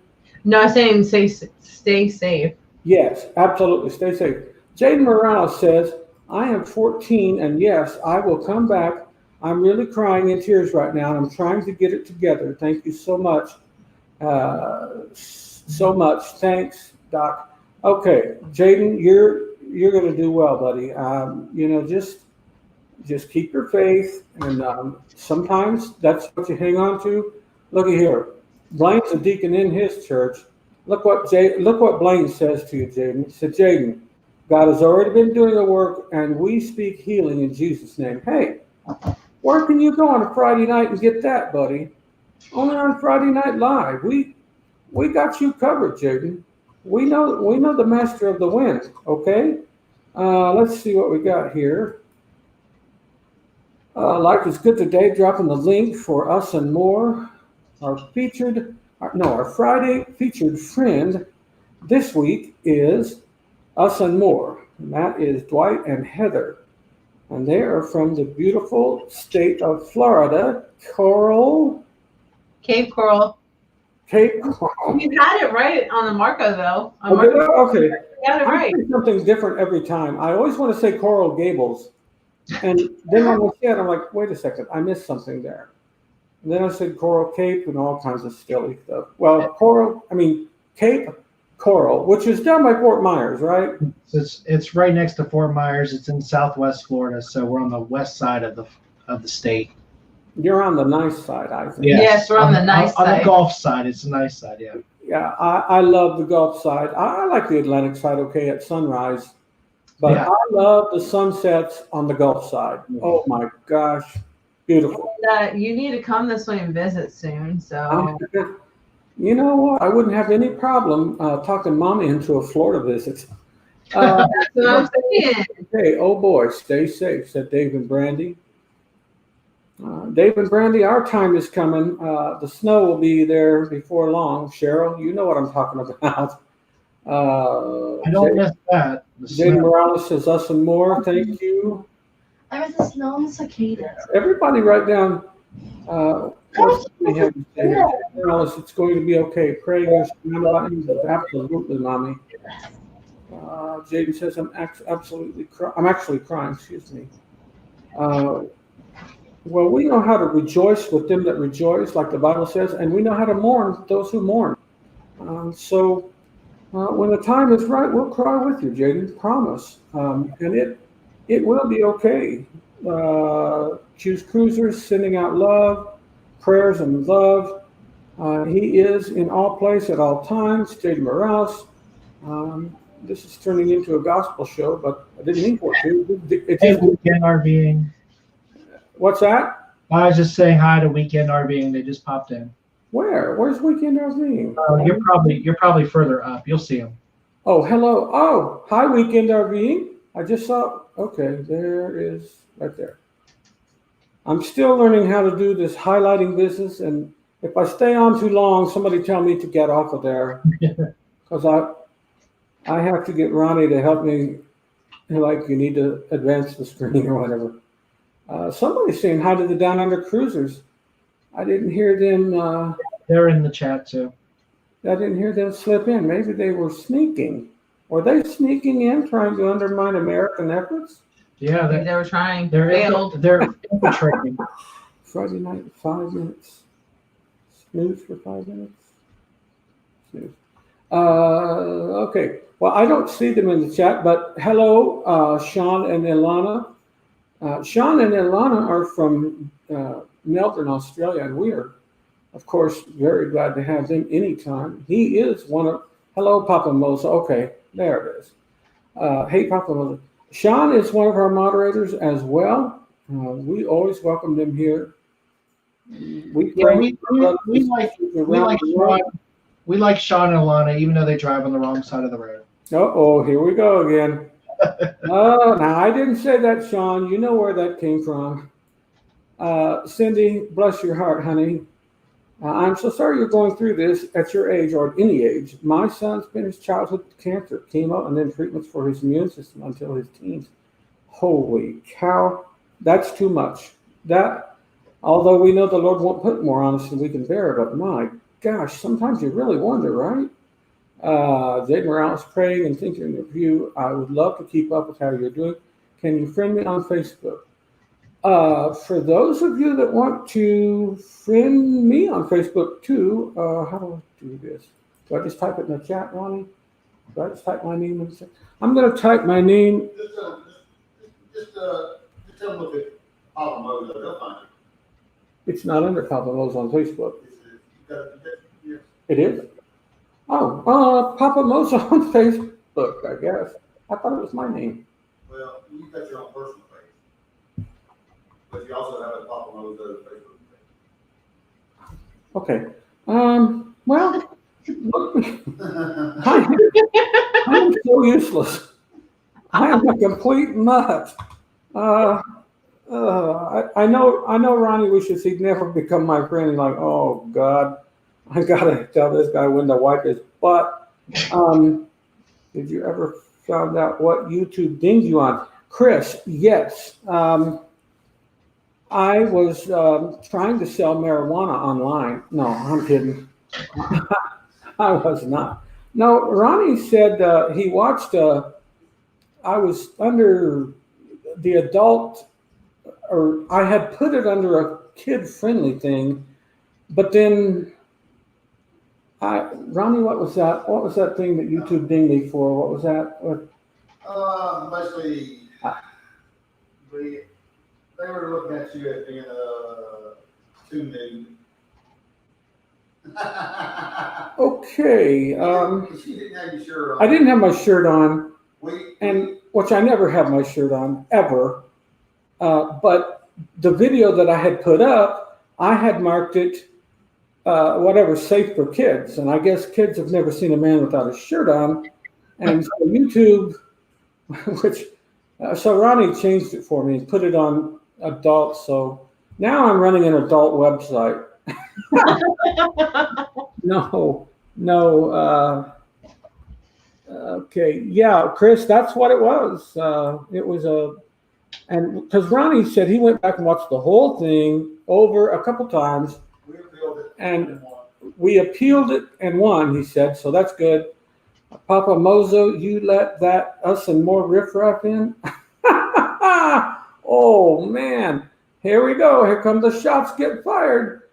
No, I'm saying stay safe. Yes, absolutely. Stay safe. Jaden Morales says, I am 14, and yes, I will come back. I'm really crying in tears right now, and I'm trying to get it together. Thank you so much. So much. Thanks, Doc. Okay, Jaden, you're going to do well, buddy. Just keep your faith, and sometimes that's what you hang on to. Looky here, Blaine's a deacon in his church. Look what Blaine says to you, Jaden. He said, Jaden, God has already been doing the work, and we speak healing in Jesus' name. Hey, where can you go on a Friday night and get that, buddy? Only on Friday Night Live. We got you covered, Jaden. We know the master of the wind. Okay. Let's see what we got here. Life is good today. Dropping the link for Us and More. Our Friday featured friend this week is Us and More. And that is Dwight and Heather. And they are from the beautiful state of Florida. Cape Coral. Cape Coral. You had it right on the Marco, though. Okay. You got it I right. say something different every time. I always want to say Coral Gables. And then when I say it, I'm like, wait a second, I missed something there. And then I said Coral Cape and all kinds of silly stuff. Well, Cape Coral, which is down by Fort Myers, right? It's right next to Fort Myers. It's in Southwest Florida, so we're on the west side of the state. You're on the nice side, I think. Yes, we're on the nice On side. the Gulf side, it's a nice side, yeah. Yeah, I love the Gulf side. I like the Atlantic side, okay, at sunrise. But Yeah. I love the sunsets on the Gulf side. Oh my gosh, beautiful. You need to come this way and visit soon. So You know what? I wouldn't have any problem talking Mommy into a Florida visit. that's what I'm saying. Hey, oh boy, stay safe, said Dave and Brandy. Dave and Brandy, our time is coming. The snow will be there before long. Cheryl, you know what I'm talking about. I don't miss that. The Jaden snow. Morales says Us and More. Thank you. I was the snow and the cicadas. Everybody write down what we have to say here. Morales, it's going to be okay. Pray you're surrounded by angels. Absolutely, Mommy. Jaden says I'm actually crying. Excuse me. Well, we know how to rejoice with them that rejoice, like the Bible says, and we know how to mourn those who mourn. So when the time is right, we'll cry with you, Jaden. Promise. And it will be okay. Choose Cruisers, sending out love, prayers and love. He is in all places at all times. Jaden Morales. This is turning into a gospel show, but I didn't mean for it to. Hey, Weekend RVing. What's that? I was just saying hi to Weekend RVing. They just popped in. Where's Weekend RV? You're probably further up. You'll see them. Oh, hello. Oh, hi, Weekend RV. I just saw. Okay, there is right there. I'm still learning how to do this highlighting business, and if I stay on too long, somebody tell me to get off of there, because I have to get Ronnie to help me. Like, you need to advance the screen or whatever. Somebody's saying hi to the Down Under Cruisers. I didn't hear them. They're in the chat too. I didn't hear them slip in. Maybe they were sneaking. Were they sneaking in, trying to undermine American efforts? Yeah, They were trying. they're Failed. they're infiltrating. Friday night, 5 minutes. Snooze for 5 minutes. Snooze. Okay. Well, I don't see them in the chat, but hello, Sean and Ilana. Sean and Ilana are from Melbourne, Australia, and we are, of course, very glad to have them anytime. He is one of, hello, Papa Mosa. Okay, there it is. Hey, Papa Mosa. Sean is one of our moderators as well. We always welcome them here. We Yeah, pray we like around the world. Sean. We like Sean and Alana, even though they drive on the wrong side of the road. Uh-oh, here we go again. Oh, now I didn't say that, Sean. You know where that came from. Cindy, bless your heart, honey. I'm so sorry you're going through this at your age or at any age. My son's finished childhood cancer, chemo, and then treatments for his immune system until his teens. Holy cow, that's too much. That, although we know the Lord won't put more on us than we can bear, but my gosh, sometimes you really wonder, right? Jade Morales praying and thinking of you. I would love to keep up with how you're doing. Can you friend me on Facebook? For those of you that want to friend me on Facebook too, how do I do this? Do I just type it in the chat, Ronnie? Do I just type my name in the chat? I'm going to type my name. Just tell them look at Papa Mojo, they'll find It's not under Papa Mo's on Facebook. it. It is? Oh, Papa Mo's on Facebook, I guess. I thought it was my name. Well, you got your own personal page, but you also have a Papa Mojo Facebook page. Okay. Well, look, I'm so useless. I am a complete nut. I know Ronnie wishes he'd never become my friend. Like, oh God, I gotta tell this guy when to wipe his butt. Did you ever found out what YouTube dinged you on? Chris, yes. I was trying to sell marijuana online. No, I'm kidding. I was not. No, Ronnie said he watched, I was under the adult, or I had put it under a kid-friendly thing, but then Ronnie, what was that? What was that thing that YouTube dinged me for? What was that? Basically, they were looking at you as being too new. Okay. She didn't have your shirt on. I didn't have my shirt on, We, and which I never have my shirt on ever. But the video that I had put up, I had marked it whatever, safe for kids, and I guess kids have never seen a man without a shirt on, and so YouTube, which so Ronnie changed it for me and put it on adult. So now I'm running an adult website. No. Okay, yeah, Chris, that's what it was. It was and because Ronnie said he went back and watched the whole thing over a couple times, we appealed it. and we appealed it and won, he said, so that's good. Papa Mozo, you let us and more riffraff in? Oh, man. Here we go. Here come the shots get fired.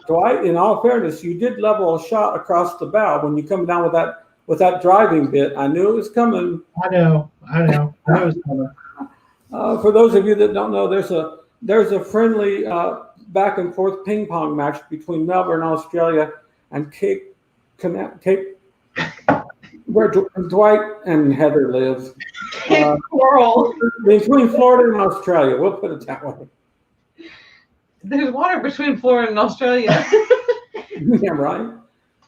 Dwight, in all fairness, you did level a shot across the bow when you come down with that driving bit. I knew it was coming. I know. I know it was coming. For those of you that don't know, there's a friendly back and forth ping pong match between Melbourne, Australia, and Cape, where Dwight and Heather live. Coral. Between Florida and Australia, we'll put it that way. There's water between Florida and Australia. Yeah, right.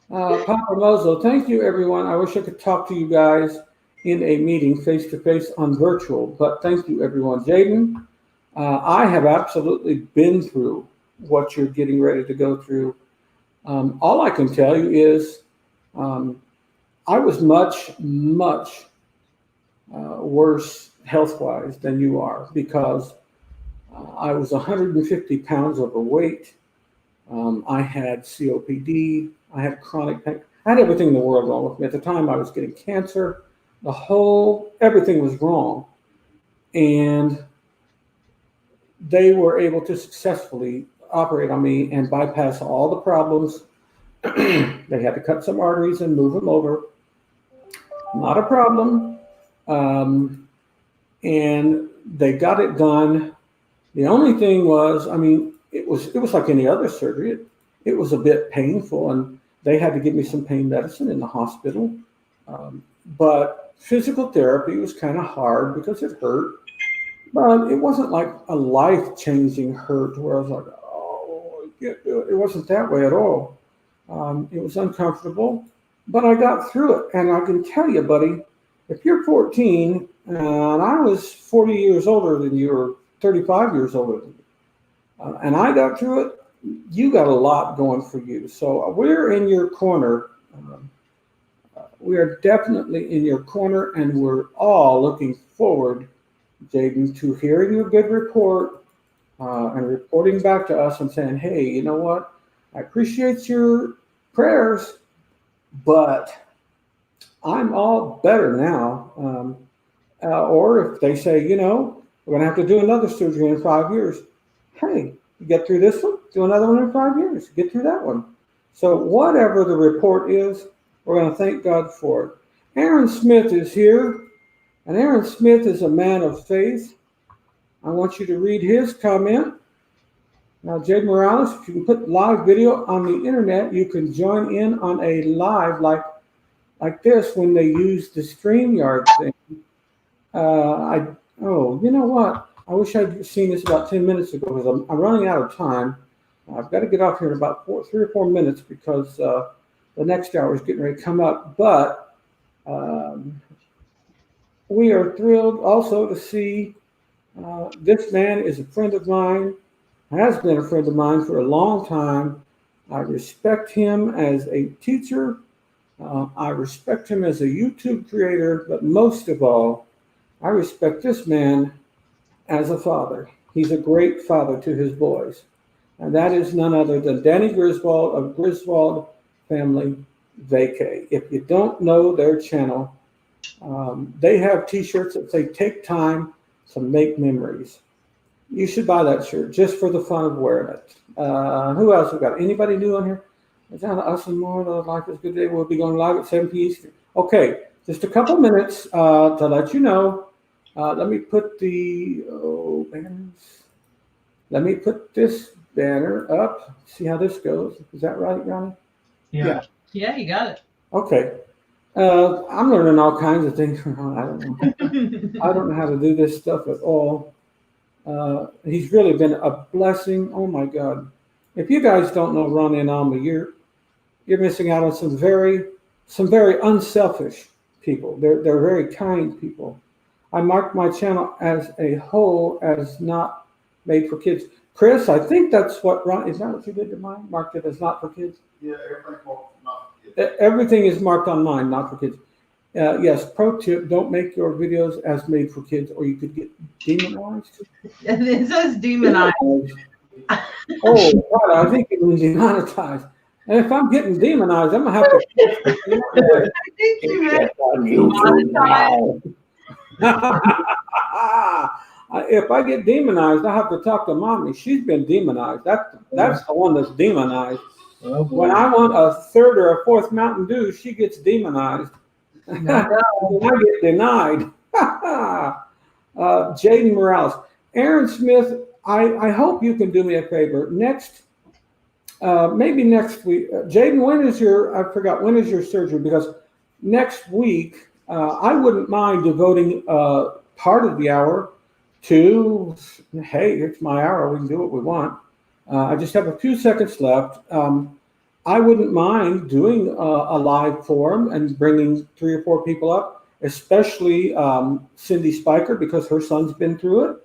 Papa Mozo, thank you, everyone. I wish I could talk to you guys in a meeting face to face on virtual, but thank you, everyone. Jaden, I have absolutely been through what you're getting ready to go through. All I can tell you is I was much worse health-wise than you are, because I was 150 pounds overweight. I had COPD. I had chronic pain. I had everything in the world wrong with me. At the time, I was getting cancer. everything was wrong. And they were able to successfully operate on me and bypass all the problems. They had to cut some arteries and move them over. Not a problem. And they got it done. The only thing was, I mean, it was like any other surgery. It was a bit painful, and they had to give me some pain medicine in the hospital. But physical therapy was kind of hard because it hurt. But it wasn't like a life-changing hurt where I was like, oh, I can't do it. It wasn't that way at all. It was uncomfortable, but I got through it. And I can tell you, buddy, if you're 14 and I was 40 years older than you, or 35 years older than you, and I got through it, you got a lot going for you. So we're in your corner. We are definitely in your corner, and we're all looking forward, Jaden, to hearing your good report and reporting back to us and saying, hey, you know what? I appreciate your prayers, but I'm all better now. Or if they say, you know, we're going to have to do another surgery in 5 years. Hey, you get through this one, do another one in 5 years, get through that one. So whatever the report is, we're going to thank God for it. Aaron Smith is here, and Aaron Smith is a man of faith. I want you to read his comment. Now, Jade Morales, if you can put live video on the internet, you can join in on a live like this when they use the StreamYard thing. You know what? I wish I'd seen this about 10 minutes ago because I'm running out of time. I've got to get off here in about 3 or 4 minutes because the next hour is getting ready to come up. But we are thrilled also to see this man is a friend of mine, has been a friend of mine for a long time. I respect him as a teacher. I respect him as a YouTube creator, but most of all, I respect this man as a father. He's a great father to his boys. And that is none other than Danny Griswold of Griswold Family Vacay. If you don't know their channel, they have t-shirts that say, take time to make memories. You should buy that shirt just for the fun of wearing it. Who else we got? Anybody new on here? It's on us and more. Life is good day. We'll be going live at 7 p.m. Eastern. Okay, just a couple minutes to let you know. Let me put the banners. Let me put this banner up. See how this goes. Is that right, Ronnie? Yeah. Yeah, you got it. Okay. I'm learning all kinds of things from Ron. I don't know. I don't know how to do this stuff at all. He's really been a blessing. Oh my God. If you guys don't know Ronnie and Alma, you're missing out on some very unselfish people. They're very kind people. I marked my channel as a whole as not made for kids. Chris, I think that's what Ron, is that what you did to mine? Marked it as not for kids? Yeah, everything's not for kids. Everything is marked on mine, not for kids. Yes, pro tip, don't make your videos as made for kids or you could get demonized. It says demonized. Oh, God, I think it was demonetized. And if I'm getting demonized, I'm going to have to. I think you meant demonetized. If I get demonized, I have to talk to mommy. She's been demonized. That's the one that's demonized. Oh, boy. When I want a third or a fourth Mountain Dew, she gets demonized. I get denied. Jaden Morales. Aaron Smith, I hope you can do me a favor. Maybe next week. Jaden, when is your surgery? Because next week, I wouldn't mind devoting part of the hour to, hey, it's my hour. We can do what we want. I just have a few seconds left. I wouldn't mind doing a live forum and bringing 3 or 4 people up, especially Cindy Spiker, because her son's been through it.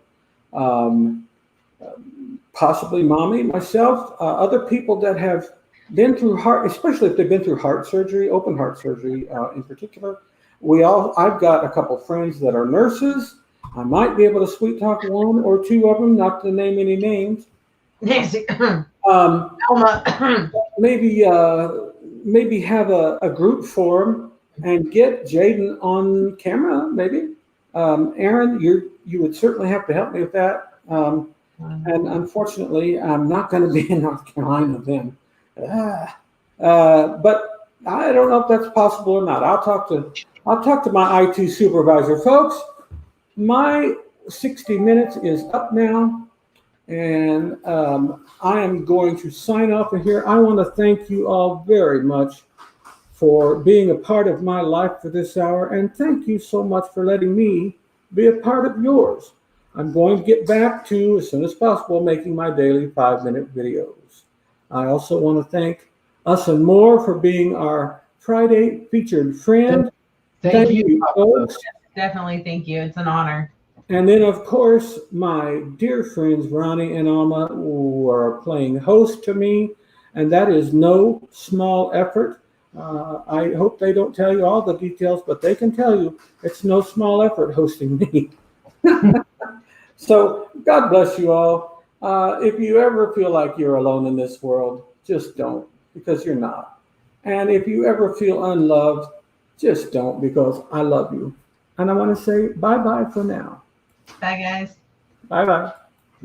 Possibly mommy, myself, other people that have been through heart, especially if they've been through heart surgery, open heart surgery in particular. I've got a couple friends that are nurses. I might be able to sweet talk 1 or 2 of them, not to name any names. Nancy. Maybe have a group forum and get Jaden on camera, maybe. Aaron, you would certainly have to help me with that. And unfortunately, I'm not going to be in North Carolina then. But I don't know if that's possible or not. I'll talk to my IT supervisor, folks. My 60 minutes is up now, and I am going to sign off of here. I want to thank you all very much for being a part of my life for this hour, and thank you so much for letting me be a part of yours. I'm going to get back to, as soon as possible, making my daily 5-minute videos. I also want to thank Us and More for being our Friday featured friend. Thank you, folks. Definitely, thank you. It's an honor. And then, of course, my dear friends Ronnie and Alma, who are playing host to me, and that is no small effort. I hope they don't tell you all the details, but they can tell you it's no small effort hosting me. So God bless you all. If you ever feel like you're alone in this world, just don't, because you're not. And if you ever feel unloved, just don't, because I love you. And I want to say bye-bye for now. Bye, guys. Bye-bye.